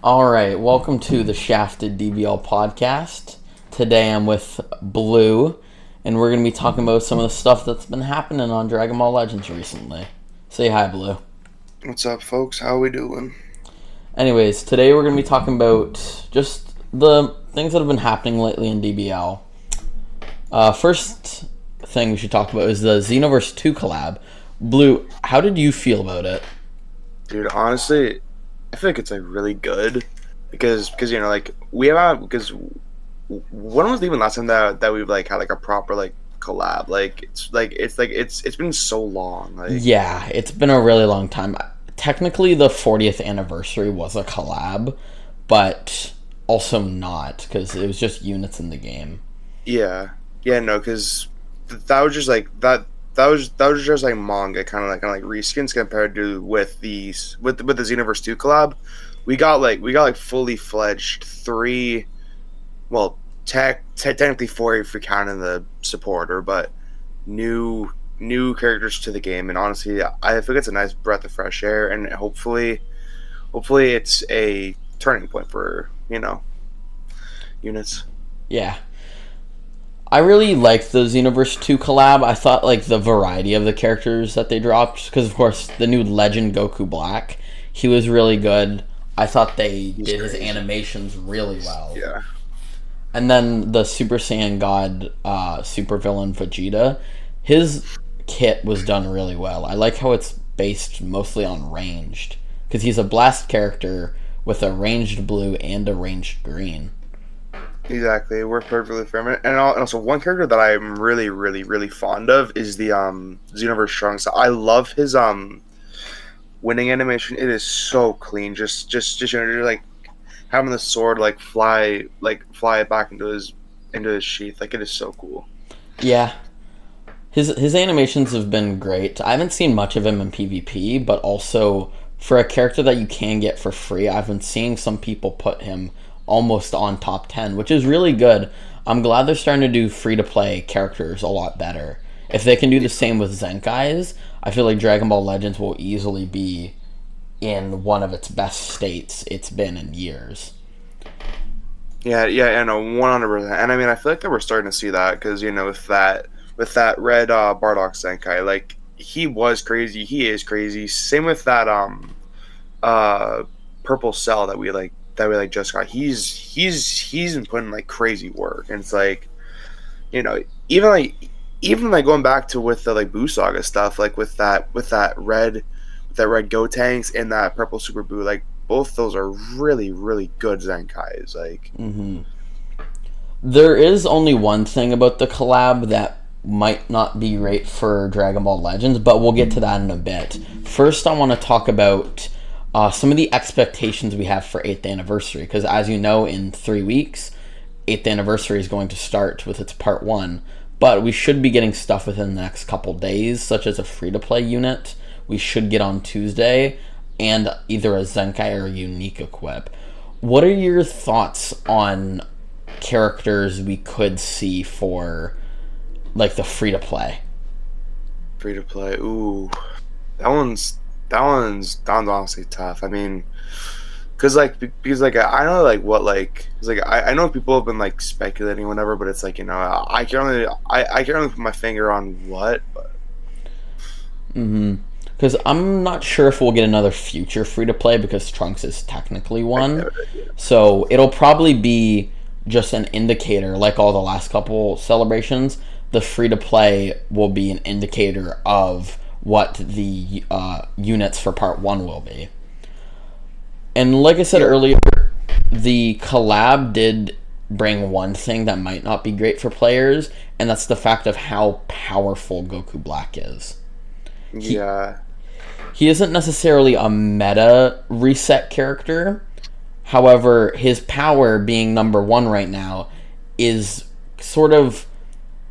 Alright, welcome to the Shafted DBL podcast. Today I'm with Blue, and we're going to be talking about some of the stuff that's been happening on Dragon Ball Legends recently. Say hi, Blue. What's up, folks? How we doing? Anyways, today we're going to be talking about just the things that have been happening lately in DBL. First thing we should talk about is the Xenoverse 2 collab. Blue, how did you feel about it? Dude, honestly, I feel like it's really good because we have because when was even last time that we've had a proper collab? It's been so long. Yeah, it's been a really long time. Technically, the 40th anniversary was a collab, but also not because it was just units in the game. Yeah, no, because that was just that was just manga kind of like reskins compared to with the Xenoverse 2 collab. We got fully fledged three, well, technically four if you're counting the supporter, but new characters to the game. And honestly, I think it's a nice breath of fresh air, and hopefully it's a turning point for units. Yeah. I really liked the Xenoverse 2 collab. I thought the variety of the characters that they dropped, because of course the new Legend Goku Black, he was really good. I thought they did his animations really well. Yeah. And then the Super Saiyan God supervillain Vegeta, his kit was done really well. I like how it's based mostly on ranged, because he's a blast character with a ranged blue and a ranged green. Exactly, it worked perfectly for him. And also, one character that I'm really, really, really fond of is the Xenoverse Trunks. I love his winning animation. It is so clean. Just having the sword fly back into his sheath. It is so cool. Yeah, his animations have been great. I haven't seen much of him in PvP, but also for a character that you can get for free, I've been seeing some people put him almost on top 10, which is really good. I'm glad they're starting to do free-to-play characters a lot better. If they can do the same with Zenkai's, I feel like Dragon Ball Legends will easily be in one of its best states it's been in years. Yeah, I know, 100%. And I mean, I feel like that we're starting to see that because with that red Bardock Zenkai, he was crazy, he is crazy. Same with that purple cell that we just got. He's been putting crazy work, and it's even going back to with the Buu Saga stuff, with that red Gotenks and that purple Super Buu, both those are really, really good Zenkais. There is only one thing about the collab that might not be great for Dragon Ball Legends, but we'll get to that in a bit. First, I want to talk about some of the expectations we have for 8th anniversary, because as you know, in 3 weeks, 8th anniversary is going to start with its part 1, but we should be getting stuff within the next couple days, such as a free-to-play unit we should get on Tuesday, and either a Zenkai or a unique equip. What are your thoughts on characters we could see for the free-to-play? Free-to-play, ooh, that one's honestly tough. I mean, because I know I know people have been speculating or whatever, but it's I can only put my finger on what. But Because I'm not sure if we'll get another future free to play because Trunks is technically one, so it'll probably be just an indicator, like all the last couple celebrations. The free to play will be an indicator of what the units for part 1 will be. And like I said earlier, the collab did bring one thing that might not be great for players, and that's the fact of how powerful Goku Black is. He isn't necessarily a meta reset character. However, his power being number 1 right now is sort of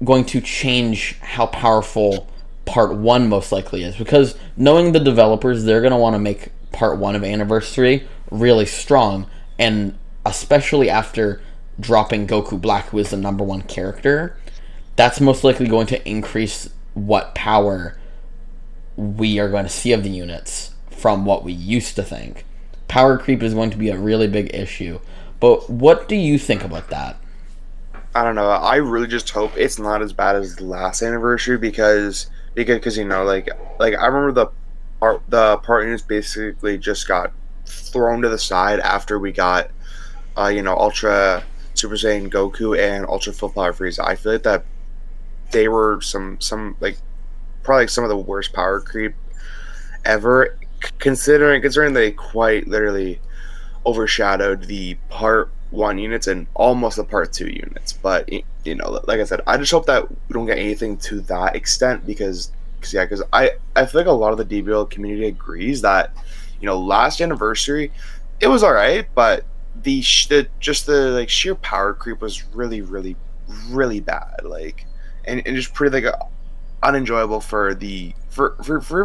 going to change how powerful part 1 most likely is, because knowing the developers, they're going to want to make part 1 of Anniversary really strong, and especially after dropping Goku Black, who is the number 1 character, that's most likely going to increase what power we are going to see of the units from what we used to think. power creep is going to be a really big issue. But what do you think about that? I don't know. I really just hope it's not as bad as the last anniversary because I remember the partners basically just got thrown to the side after we got Ultra Super Saiyan Goku and Ultra Full Power Frieza. I feel like that they were some like probably some of the worst power creep ever, considering they quite literally overshadowed the part 1 units and almost the part 2 units. But like I said, I just hope that we don't get anything to that extent because I feel like a lot of the DBL community agrees that last anniversary it was all right, but the sheer power creep was really really really bad, like and just pretty like unenjoyable for even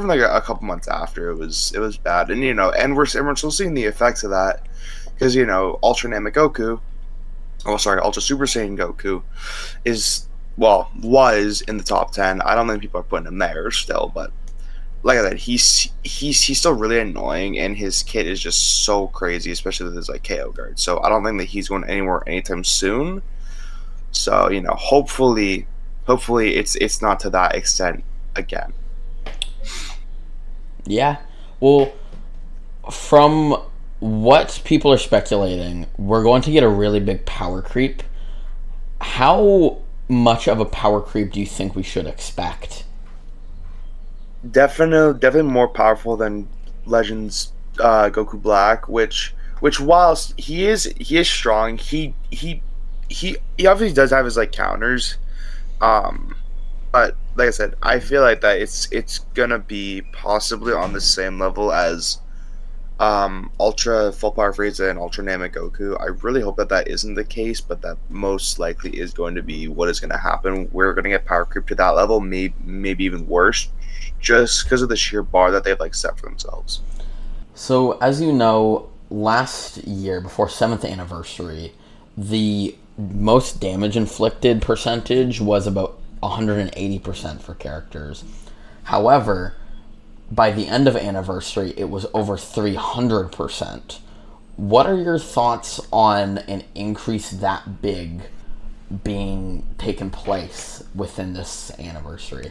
like a couple months after. It was bad, and we're still seeing the effects of that because Ultra Namek Goku, Ultra Super Saiyan Goku was in the top 10. I don't think people are putting him there still, but like I said, he's still really annoying, and his kit is just so crazy, especially with his like KO guard. So I don't think that he's going anywhere anytime soon. So hopefully it's not to that extent again. Yeah. Well, from what people are speculating, we're going to get a really big power creep. How much of a power creep do you think we should expect? Definitely more powerful than Legends Goku Black, which whilst he is strong, he obviously does have his like counters. But like I said, I feel like that it's gonna be possibly on the same level as Ultra Full Power Frieza and Ultra Namek Goku. I really hope that isn't the case, but that most likely is going to be what is going to happen. We're going to get power creep to that level, maybe even worse, just because of the sheer bar that they've like set for themselves. So as you know, last year before 7th anniversary, the most damage inflicted percentage was about 180% for characters. However, by the end of anniversary, it was over 300%. What are your thoughts on an increase that big being taken place within this anniversary?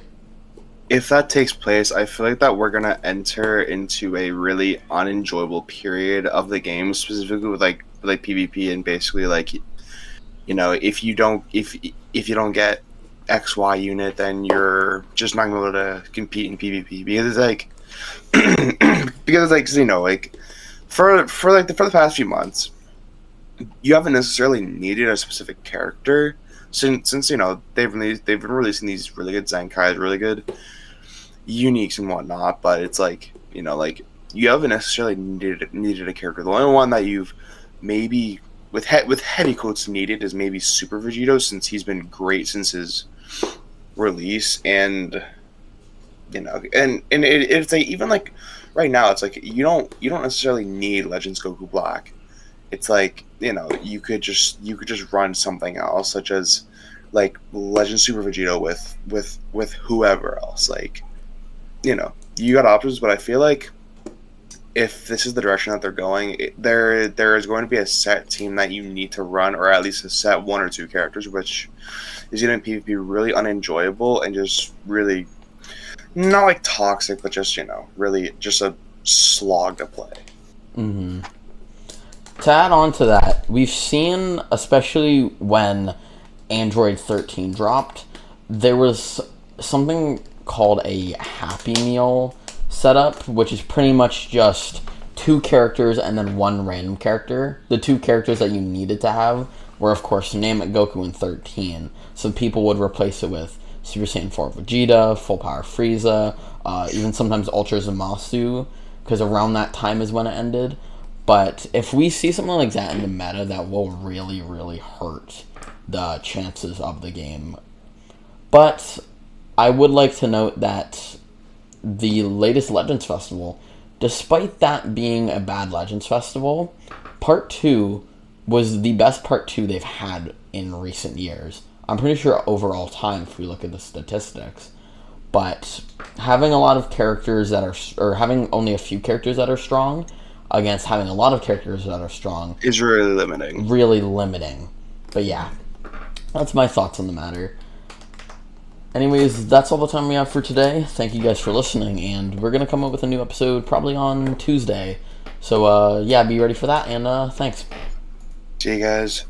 If that takes place, I feel like that we're gonna enter into a really unenjoyable period of the game, specifically with like PvP, and basically like if you don't get XY unit, then you're just not gonna be able to compete in PvP because it's like for the past few months, you haven't necessarily needed a specific character since they've been releasing these really good Zenkais, really good uniques and whatnot, but it's like you haven't necessarily needed a character. The only one that you've maybe with heavy quotes needed is maybe Super Vegito, since he's been great since his release, and it's like even like right now it's like you don't necessarily need Legends Goku Black. It's like you could just run something else, such as like Legend Super Vegito with whoever else. Like you got options, but I feel like if this is the direction that they're going, there is going to be a set team that you need to run, or at least a set 1 or 2 characters, which is going to be really unenjoyable and just really not like toxic, but just really just a slog to play. Mm-hmm. To add on to that, we've seen, especially when Android 13 dropped, there was something called a Happy Meal setup, which is pretty much just 2 characters and then 1 random character. The 2 characters that you needed to have were, of course, Namek Goku and 13. So people would replace it with Super Saiyan 4 Vegeta, Full Power Frieza, even sometimes Ultra Zamasu, because around that time is when it ended. But if we see something like that in the meta, that will really, really hurt the chances of the game. But I would like to note that the latest Legends Festival, despite that being a bad Legends Festival, Part 2 was the best Part 2 they've had in recent years. I'm pretty sure overall time, if we look at the statistics. But having a lot of characters that are, or having only a few characters that are strong, against having a lot of characters that are strong. Is really limiting. Really limiting. But yeah, that's my thoughts on the matter. Anyways, that's all the time we have for today. Thank you guys for listening, and we're going to come up with a new episode probably on Tuesday. So, yeah, be ready for that, and thanks. See you guys.